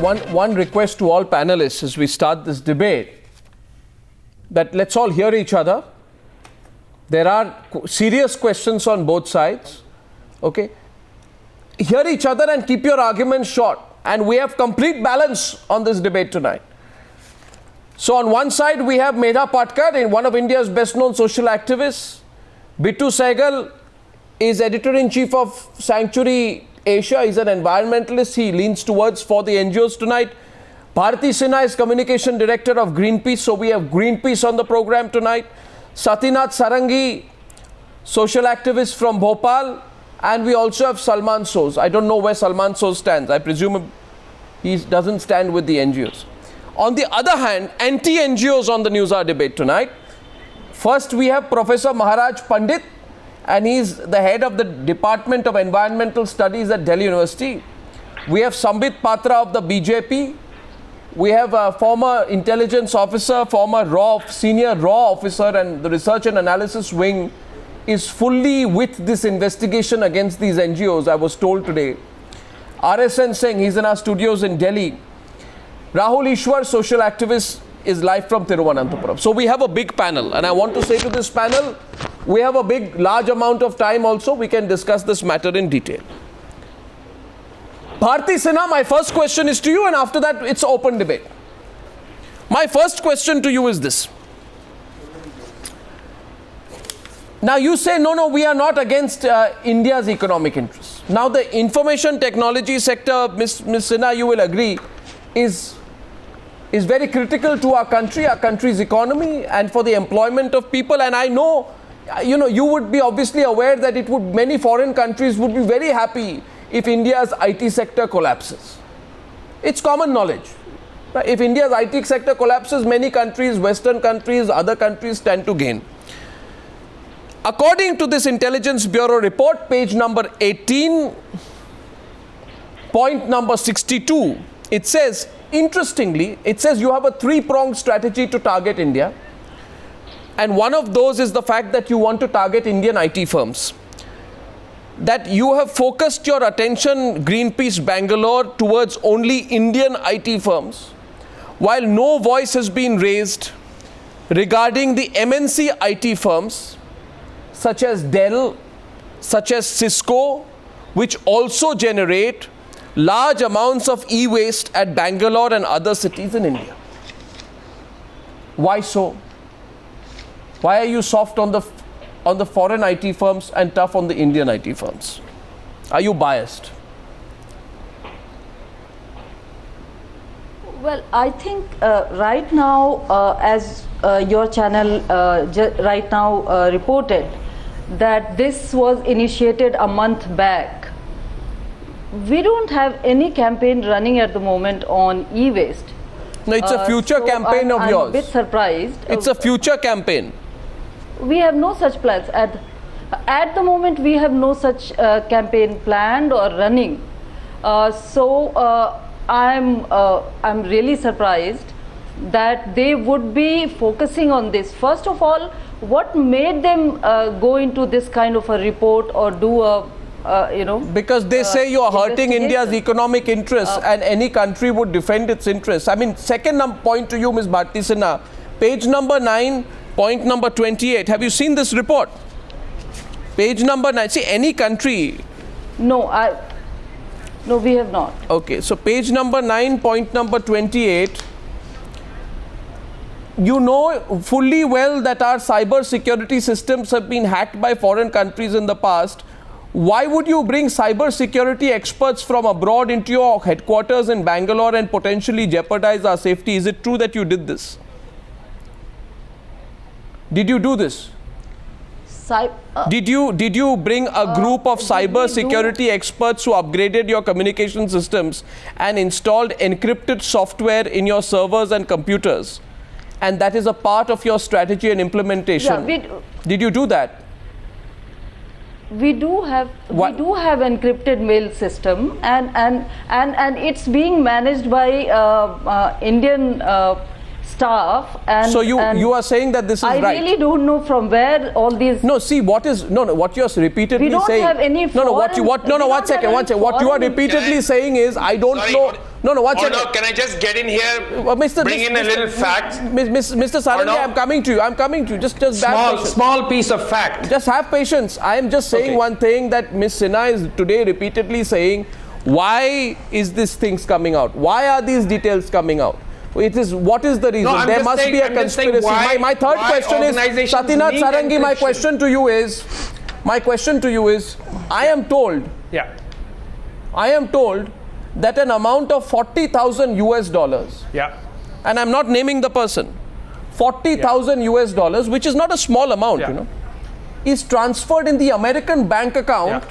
One request to all panelists as we start this debate, that let's all hear each other. There are serious questions on both sides. Okay? Hear each other and keep your arguments short. And we have complete balance on this debate tonight. So on one side we have Medha Patkar, one of India's best known social activists. Bittu Sehgal is editor-in-chief of Sanctuary Asia. He's an environmentalist. He leans towards for the NGOs tonight. Bharati Sinha is communication director of Greenpeace. So we have Greenpeace on the program tonight. Satyanath Sarangi, social activist from Bhopal. And we also have Salman Soz. I don't know where Salman Soz stands. I presume he doesn't stand with the NGOs. On the other hand, anti-NGOs on the News Hour debate tonight. First, we have Professor Maharaj Pandit, and he's the head of the Department of Environmental Studies at Delhi University. We have Sambit Patra of the BJP. We have a former intelligence officer, former senior RAW officer, and the research and analysis wing is fully with this investigation against these NGOs, I was told today. RSN Singh, he's in our studios in Delhi. Rahul Ishwar, social activist, is live from Thiruvananthapuram. So we have a big panel, and I want to say to this panel, we have a large amount of time also. We can discuss this matter in detail. Bharati Sinha, my first question is to you, and after that it's open debate. My first question to you is this. Now you say, no, we are not against India's economic interests. Now the information technology sector, Ms. Sinha, you will agree, is very critical to our country's economy and for the employment of people. And I know, you would be obviously aware that many foreign countries would be very happy if India's IT sector collapses. It's common knowledge. Right? If India's IT sector collapses, many countries, Western countries, other countries stand to gain. According to this Intelligence Bureau report, page number 18, point number 62, it says, interestingly, it says you have a three-pronged strategy to target India. And one of those is the fact that you want to target Indian IT firms. That you have focused your attention, Greenpeace Bangalore, towards only Indian IT firms, while no voice has been raised regarding the MNC IT firms, such as Dell, such as Cisco, which also generate large amounts of e-waste at Bangalore and other cities in India. Why so? Why are you soft on the foreign IT firms and tough on the Indian IT firms? Are you biased? Well, I think right now, as your channel right now reported, that this was initiated a month back. We don't have any campaign running at the moment on e-waste. No, it's a future campaign of yours. I'm a bit surprised. It's a future campaign. We have no such plans. At the moment, we have no such campaign planned or running. I'm really surprised that they would be focusing on this. First of all, what made them go into this kind of a report or do a because they say you are hurting India's economic interests and any country would defend its interests. I mean, second point to you, Ms. Bharati Sinha, page number 9, point number 28. Have you seen this report? Page number 9. See, any country. No, we have not. Okay, so page number 9, point number 28. You know fully well that our cyber security systems have been hacked by foreign countries in the past. Why would you bring cyber security experts from abroad into your headquarters in Bangalore and potentially jeopardize our safety? Is it true that you did this? Did you do this? Did you bring a group of cyber security experts who upgraded your communication systems and installed encrypted software in your servers and computers? And that is a part of your strategy and implementation. Yeah, did you do that? We do have encrypted mail system, and it's being managed by Indian staff. And so you are saying that this is right? I really don't know from where all these. No, see what you're repeatedly saying. We don't have any. What you are repeatedly saying is I don't know. No, one Or second. no, can I just get in here, bring in a little fact? Mr. Sarangi, no? I'm coming to you. I'm coming to you. Just have patience. Small piece of fact. Just have patience. I am just saying Okay. one thing that Ms. Sinha is today repeatedly saying. Why is this things coming out? Why are these details coming out? What is the reason? I'm There just must saying- be a I'm just saying conspiracy. My third why question is, organizations Satynath need Sarangi, my encryption? question to you is, I am told that an amount of 40,000 US dollars, and I'm not naming the person, 40,000 US dollars, which is not a small amount, is transferred in the American bank account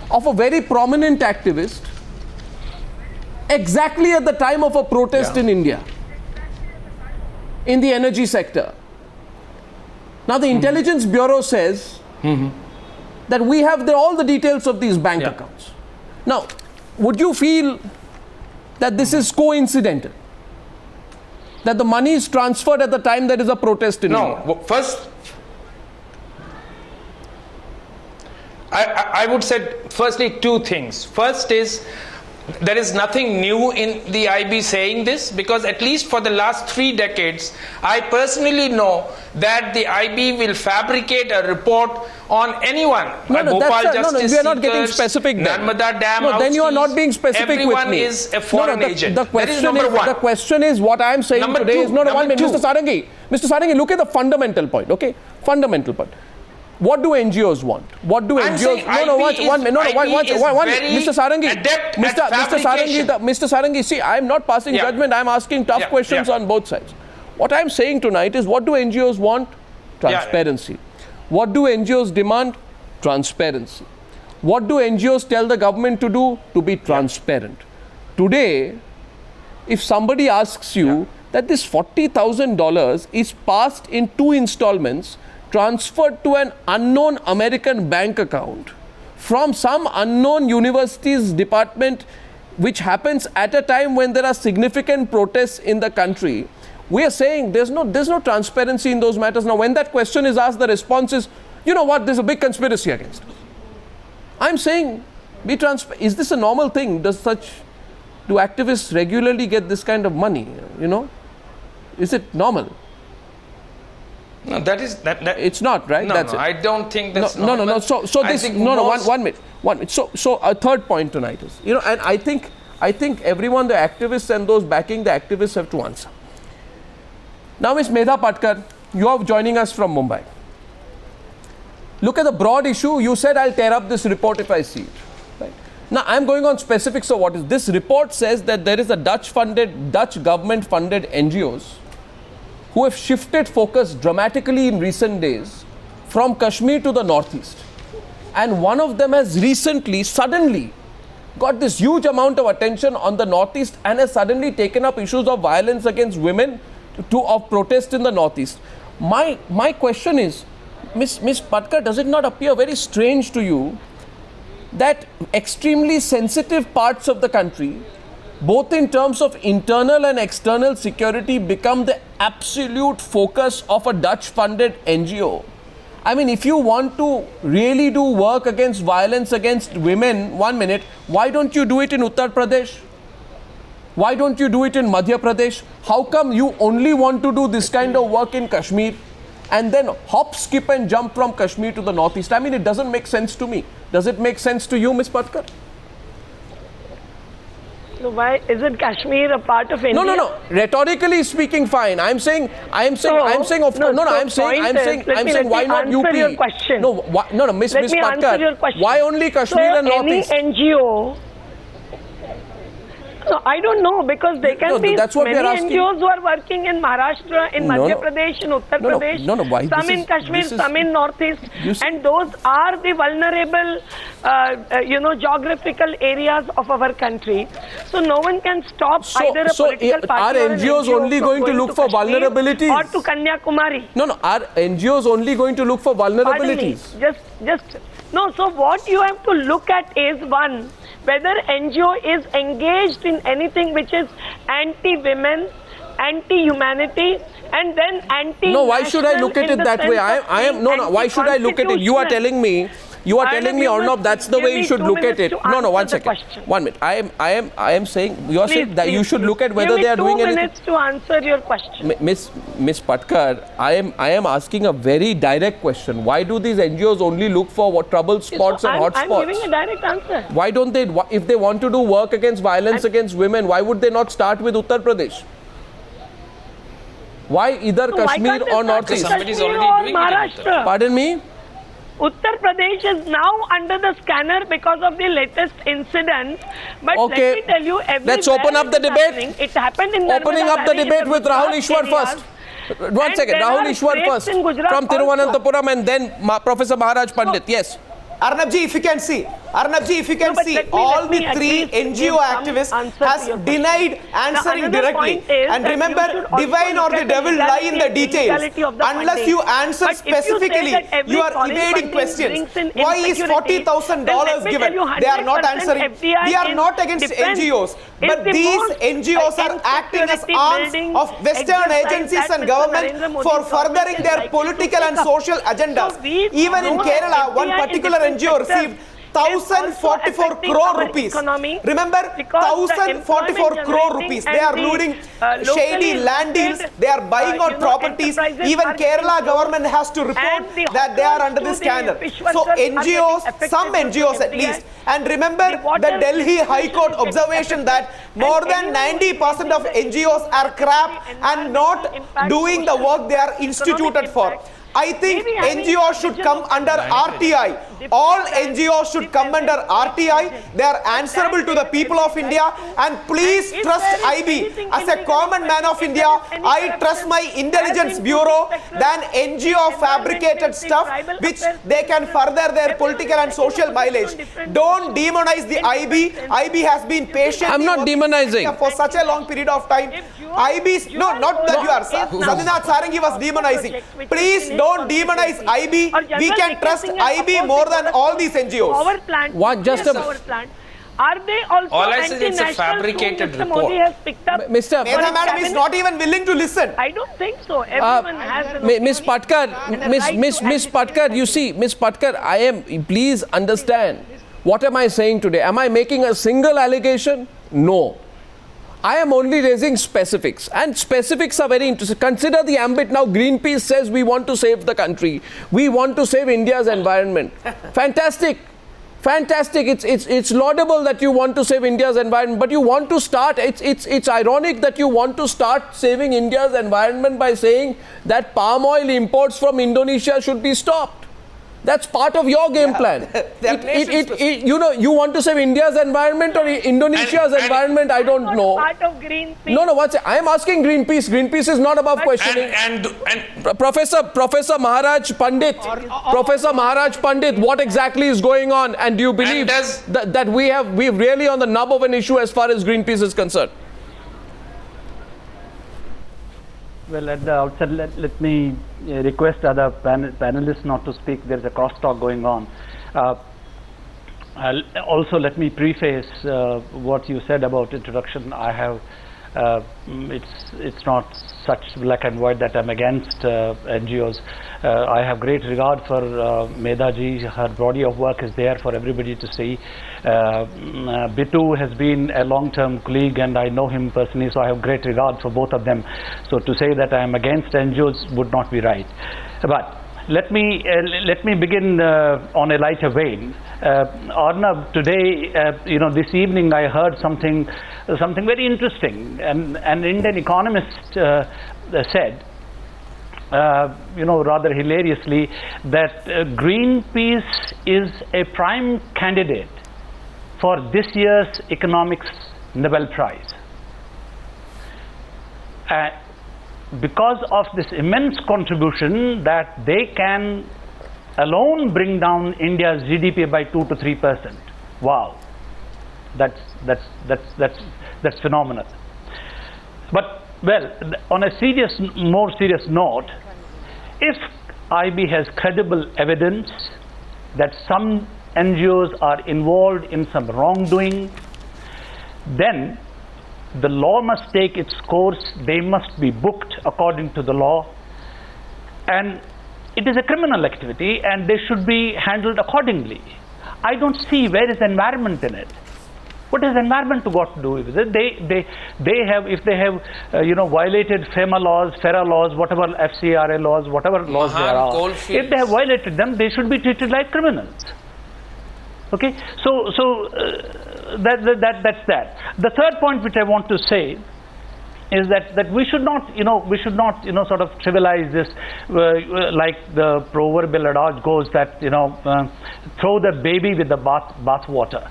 of a very prominent activist exactly at the time of a protest in India in the energy sector. Now the Intelligence Bureau says that we have all the details of these bank accounts. Now, would you feel that this is coincidental? That the money is transferred at the time there is a protest in India? No, first, I would say firstly two things. First is, there is nothing new in the IB saying this, because at least for the last 3 decades, I personally know that the IB will fabricate a report on anyone. We are not getting seekers, specific then. Narmada Dam No, then you are not ousties, being specific everyone with me. is a foreign agent. The That is question number one. The question is what I am saying Number today two, is, one minute, two. Mr. Sarangi, look at the fundamental point, okay? Fundamental point. What do NGOs want? What do I'm NGOs? saying Mr. Sarangi, Mr. Sarangi, see, I am not passing judgment. I am asking tough questions on both sides. What I am saying tonight is, what do NGOs want? Transparency. What do NGOs demand? Transparency. What do NGOs tell the government to do? To be transparent. Today, if somebody asks you that this $40,000 is passed in 2 installments, transferred to an unknown American bank account from some unknown university's department, which happens at a time when there are significant protests in the country, we are saying there's no transparency in those matters. Now, when that question is asked, the response is, you know what, there's a big conspiracy against us. I'm saying, be transparent. Is this a normal thing? Do activists regularly get this kind of money? Is it normal? No, that it's not, right? No, That's no, it. I don't think that's no. normal. So this one minute. So a third point tonight is, and I think everyone, the activists and those backing the activists, have to answer. Now, Ms. Medha Patkar, you are joining us from Mumbai. Look at the broad issue. You said I'll tear up this report if I see it. Right? Now, I'm going on specifics of what is. This report says that there is a Dutch government-funded NGOs who have shifted focus dramatically in recent days from Kashmir to the northeast. And one of them has recently, suddenly, got this huge amount of attention on the northeast and has suddenly taken up issues of violence against women of protest in the northeast. My question is, Ms. Patkar, does it not appear very strange to you that extremely sensitive parts of the country, both in terms of internal and external security, become the absolute focus of a Dutch-funded NGO? I mean, if you want to really do work against violence against women, 1 minute, why don't you do it in Uttar Pradesh? Why don't you do it in Madhya Pradesh? How come you only want to do this kind of work in Kashmir and then hop, skip and jump from Kashmir to the northeast? I mean, it doesn't make sense to me. Does it make sense to you, Ms. Patkar? So why isn't Kashmir a part of India? No. Rhetorically speaking, fine. I'm saying, why not UP? Your question. No, Ms. Let me answer your Patkar. question. Why only Kashmir and Northeast? Any NGO. No, I don't know, because there can be that's what many we are asking. NGOs who are working in Maharashtra, in Madhya Pradesh, in Uttar Pradesh, why? some in Kashmir, some in Northeast, and those are the vulnerable, geographical areas of our country. So no one can stop either a political party are or an NGOs NGO only from going to look for Kashmir vulnerabilities? or to Kanyakumari? No, are NGOs only going to look for vulnerabilities? No, so what you have to look at is, one, whether NGO is engaged in anything which is anti-women, anti-humanity, and then anti-national. No, why should I look at it that way? Why should I look at it? You are telling me You are Arnab, telling me, you Arnab, must that's the give way you me should 2 look at minutes it. to No, answer one the second. question. 1 minute. I am saying, you are saying that you should look at whether they are doing Give me 2 anything. minutes to answer your question. Miss Patkar, I am asking a very direct question. Why do these NGOs only look for what trouble spots and hot I'm spots? giving a direct answer. Why don't they, if they want to do work against violence against women, why would they not start with Uttar Pradesh? Why either So why Kashmir can't they or start Northeast? with Somebody's Kashmir already or doing it in Uttar Maharashtra? Pardon me? Uttar Pradesh is now under the scanner because of the latest incidents. But Okay. let me tell you, Let's open up the it is debate. happening. It happened in Opening Narmada up the Valley in debate with Rahul Gujarat Ishwar areas. first. One And second, there Rahul are Ishwar states first. in Gujarat From also. Tiruvananthapuram and then Professor Maharaj Pandit. Yes. Arnabji, if you can see, Arnabji, if you can No, but see, let me all the at three least NGO give some activists answer to has your question. denied answering another directly. point is And that remember, you should also divine or look the at the devil lie in the legality and details. illegality of the Unless funding. you answer But if you say specifically, that every you are foreign evading funding questions. brings in Why is insecurity, $40,000 then let me given? tell you They are not 100% answering. FDI We are in not against defense NGOs. is But the these most NGOs are acting as insecurity arms building of Western exercise agencies that and Mr. government Narendra Modi's for government furthering is their likely to political and take up. social agendas. So we Even in know Kerala, one FDI in particular different NGO sectors received is also 1,044 affecting crore our rupees. economy Remember, because the 1,044 employment crore generating rupees. and They are the, looting locally shady land deals. listed, They are buying out properties. enterprises Even are Kerala getting government has to report and the that they are hawkers under to the the scanner. fish So workers are NGOs, getting affected some due to NGOs at FDI. least. And remember The water the Delhi High distribution Court is getting observation that affected. more And than anyone who is 90% of using the NGOs are crap and not environmental impact, doing the social, work they are instituted economic for. impact, I think maybe having NGOs should vision come of under RTI. All NGOs should come under RTI. They are answerable to the people of India. And please trust IB. As a common man of India, I trust my intelligence bureau than NGO fabricated stuff which they can further their political and social mileage. Don't demonize the IB. IB has been patient. I'm not demonizing. For such a long period of time. IB's, no, not that you are. Sadhinath Sarangi was demonizing. Please don't demonize IB. We can trust IB more than all these NGOs. Power plant, What, just nuclear a- power plant. Are they also All I said, it's a anti-national fabricated whom Mr. Modi report. has picked up? Mr. Medha madam is cabinet? not even willing to listen. I don't think so. Everyone has an Miss opinion Patkar, and a Miss right Miss to Miss advocate Patkar, for you it. see, Miss Patkar, I am. Please understand. What am I saying today? Am I making a single allegation? No. I am only raising specifics, and specifics are very interesting. Consider the ambit now. Greenpeace says we want to save the country. We want to save India's environment. Fantastic. Fantastic. It's laudable that you want to save India's environment, but you want to start. It's ironic that you want to start saving India's environment by saying that palm oil imports from Indonesia should be stopped. That's part of your game plan. You know, you want to save India's environment or Indonesia's And- environment. I don't Not know. Part of Greenpeace. No, I am asking Greenpeace. Greenpeace is not above questioning. And Professor Maharaj Pandit, Professor Maharaj Pandit, what exactly is going on? And do you believe does- that we're really on the nub of an issue as far as Greenpeace is concerned? Well, at the outset, let me request other panelists not to speak. There's a crosstalk going on. Also, let me preface what you said about introduction. I have, it's not such black and white that I'm against NGOs. I have great regard for Medha ji. Her body of work is there for everybody to see. Bitu has been a long-term colleague and I know him personally, so I have great regard for both of them. So to say that I am against NGOs would not be right. But let me begin on a lighter vein. Arnab, today, this evening I heard something very interesting. And an Indian economist said, rather hilariously, that Greenpeace is a prime candidate for this year's economics Nobel Prize. Because of this immense contribution that they can alone bring down India's GDP by 2 to 3%. Wow, that's phenomenal. But well, on a more serious note, if IB has credible evidence that some NGOs are involved in some wrongdoing, then the law must take its course. They must be booked according to the law. And it is a criminal activity and they should be handled accordingly. I don't see where is the environment in it. What has environment got to do with it? They have, if they have, violated FEMA laws, FERA laws, whatever FCRA laws, whatever laws there are, if they have violated them, they should be treated like criminals. Okay, so that's that. The third point which I want to say is that we should not, sort of trivialize this, like the proverbial adage goes that, throw the baby with the bath water.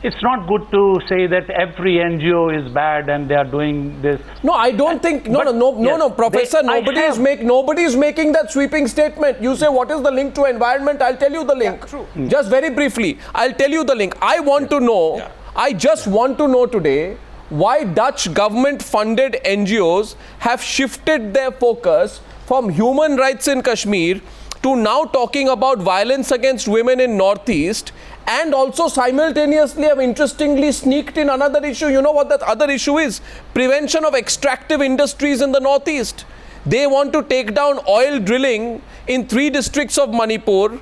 It's not good to say that every NGO is bad and they are doing this. No, I don't think. No, Professor. Nobody is making that sweeping statement. You say what is the link to environment? I'll tell you the link. Yeah, true. Just very briefly, I'll tell you the link. I want to know. Yeah. I just want to know today why Dutch government-funded NGOs have shifted their focus from human rights in Kashmir to now talking about violence against women in Northeast, and also simultaneously have interestingly sneaked in another issue. You know what that other issue is? Prevention of extractive industries in the Northeast. They want to take down oil drilling in 3 districts of Manipur.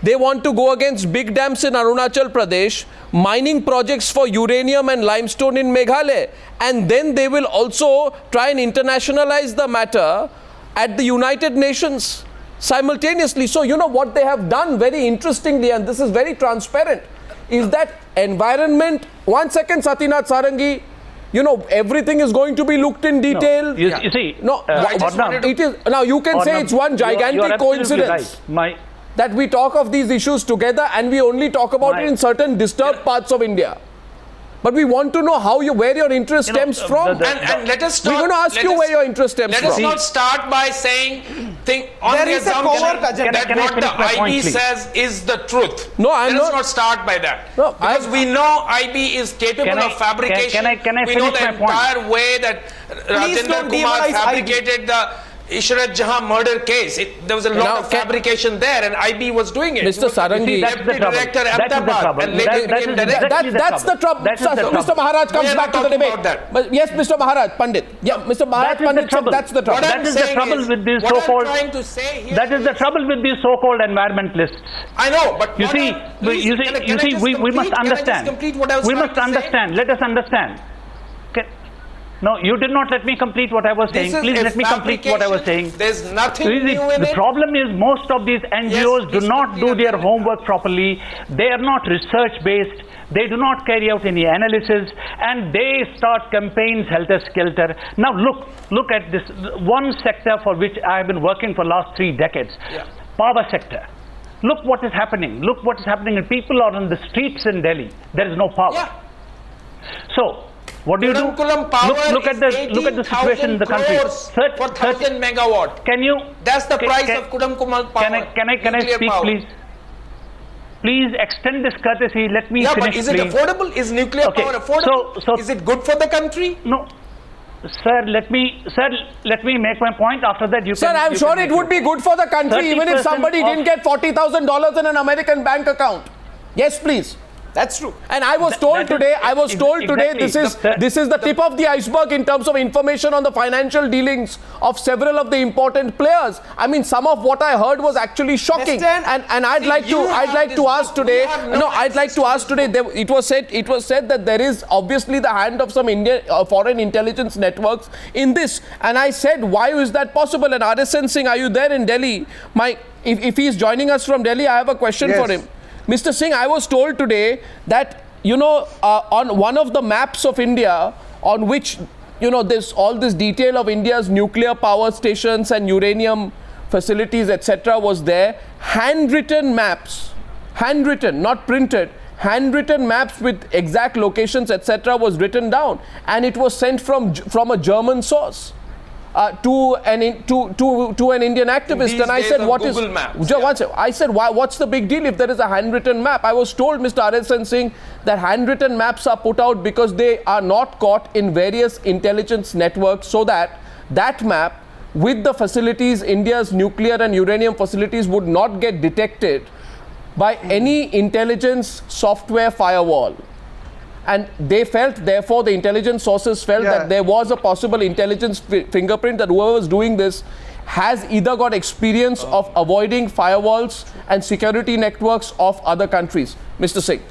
They want to go against big dams in Arunachal Pradesh, mining projects for uranium and limestone in Meghalaya. And then they will also try and internationalize the matter at the United Nations simultaneously. So you know what they have done very interestingly, and this is very transparent, is that environment, 1 second Satyanath Sarangi, everything is going to be looked in detail. No, you see, it is, now you can say it's one gigantic coincidence that we talk of these issues together and we only talk about it in certain disturbed parts of India. But we want to know where your interest stems from. And let us not, we're going to ask you where your interest stems from. Let us not start by saying on There the is a assumption covert agenda. that what the IB says is the truth. No, I'm Let us not. not start by that. No, because we know IB is capable of fabrication. Can I we know finish the my point? entire way that Please Rajendra don't Kumar demonize fabricated the Ishrat Jahan murder case. There was a lot of fabrication there, and IB was doing it. Mr. Sarangi, that's the trouble. Director That is the trouble. and later became director. That's the trouble. Mr. Maharaj comes We are back not to the talking debate. about that. But yes, Mr. Maharaj, Pandit. Yeah, Mr. Maharaj Pandit said that's the trouble. What That I'm is the saying trouble is- with these what I'm so-called. trying to say here That is the is- trouble with these so-called environmentalists. I know, but You what see, I'm- please, can I just we must complete? Can I just understand. complete what I was We trying must to say? understand. Let us understand. No, you did not let me complete what I was saying. This is Please a let me complete what I was saying. fabrication. There's nothing You see, new in the it. problem is most of these NGOs do please not complete do their it. homework properly. They are not research based. They do not carry out any analysis, and they start campaigns helter-skelter. Now look at this one sector for which I have been working for last 3 decades. Yeah. Power sector. Look what is happening. Look what is happening. And people are on the streets in Delhi. There is no power. Yeah. So what do you do? Kudankulam power Look at the situation in the country. for 1,000 megawatt. Can you? That's the price of Kudankulam power. Can I nuclear speak, power. please? Please extend this courtesy. Let me Yeah, finish, but is it please. affordable? Is nuclear Okay, power affordable? so- is it good for the country? No, sir. Let me make my point. After that, you Sir, can. I'm you sure can it make would be good for the country even if 30% somebody of- didn't get $40,000 in an American bank account. Yes, please. That's true. And I was told today, exactly. this is the tip of the iceberg in terms of information on the financial dealings of several of the important players. I mean, some of what I heard was actually shocking. Western- And I'd like to ask today. It was said that there is obviously the hand of some Indian foreign intelligence networks in this. And I said, why is that possible? And RSN Singh, are you there in Delhi? If he's joining us from Delhi, I have a question for him. Mr. Singh, I was told today that, on one of the maps of India on which, there's all this detail of India's nuclear power stations and uranium facilities, etc. was there. Handwritten maps, handwritten, not printed, handwritten maps with exact locations, etc. was written down. And it was sent from a German source. To an Indian activist, These and I days said, of "What is?" Google Maps, One second. I said, "Why? What's the big deal if there is a handwritten map?" I was told, Mr. RSN Singh, that handwritten maps are put out because they are not caught in various intelligence networks, so that map with the facilities, India's nuclear and uranium facilities, would not get detected by any intelligence software firewall. And they felt, therefore, the intelligence sources felt that there was a possible intelligence fingerprint, that whoever was doing this has either got experience of avoiding firewalls and security networks of other countries. Mr. Singh.